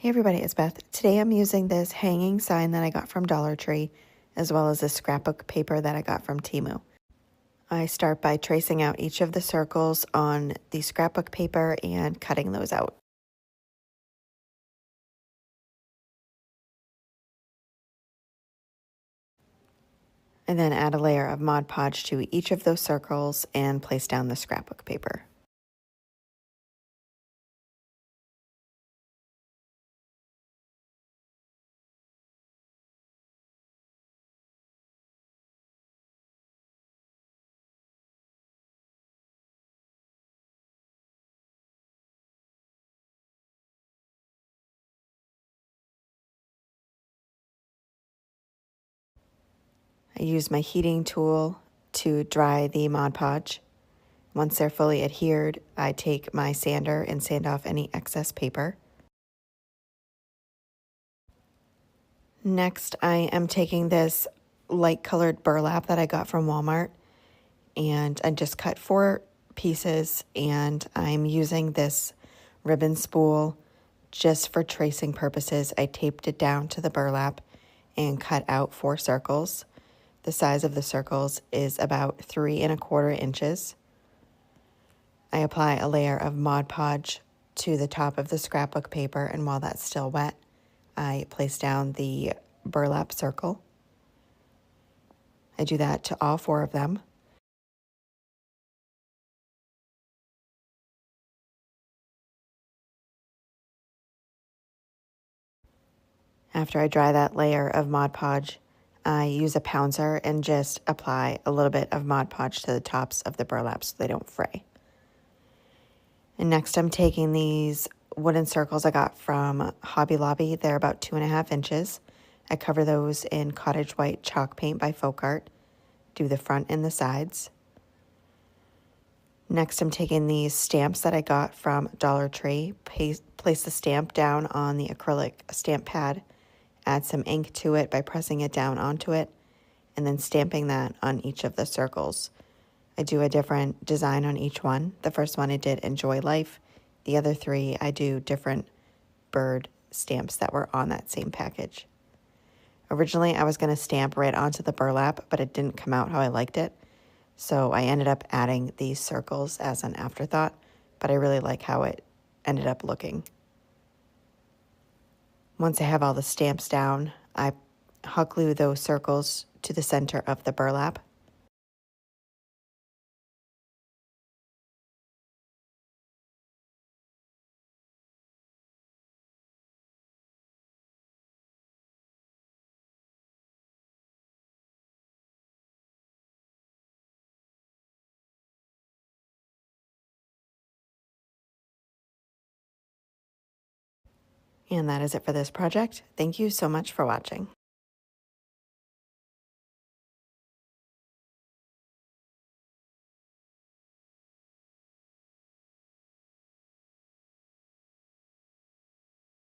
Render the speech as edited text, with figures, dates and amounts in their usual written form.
Hey everybody, it's Beth. Today I'm using this hanging sign that I got from Dollar Tree, as well as this scrapbook paper that I got from Temu. I start by tracing out each of the circles on the scrapbook paper and cutting those out. And then add a layer of Mod Podge to each of those circles and place down the scrapbook paper. I use my heating tool to dry the Mod Podge. Once they're fully adhered, I take my sander and sand off any excess paper. Next, I am taking this light colored burlap that I got from Walmart, and I just cut 4 pieces, and I'm using this ribbon spool just for tracing purposes. I taped it down to the burlap and cut out 4 circles. The size of the circles is about 3¼ inches. I apply a layer of Mod Podge to the top of the scrapbook paper, and while that's still wet, I place down the burlap circle. I do that to all 4 of them. After I dry that layer of Mod Podge, I use a pouncer and just apply a little bit of Mod Podge to the tops of the burlap so they don't fray. And next I'm taking these wooden circles I got from Hobby Lobby. They're about 2½ inches. I cover those in Cottage white chalk paint by Folkart. Do the front and the sides. Next I'm taking these stamps that I got from Dollar Tree. Place the stamp down on the acrylic stamp pad. Add some ink to it by pressing it down onto it, and then stamping that on each of the circles. I do a different design on each one. The first one I did Enjoy Life. The other 3 I do different bird stamps that were on that same package. Originally I was going to stamp right onto the burlap, but it didn't come out how I liked it. So I ended up adding these circles as an afterthought, but I really like how it ended up looking. Once I have all the stamps down, I hot glue those circles to the center of the burlap. And that is it for this project. Thank you so much for watching.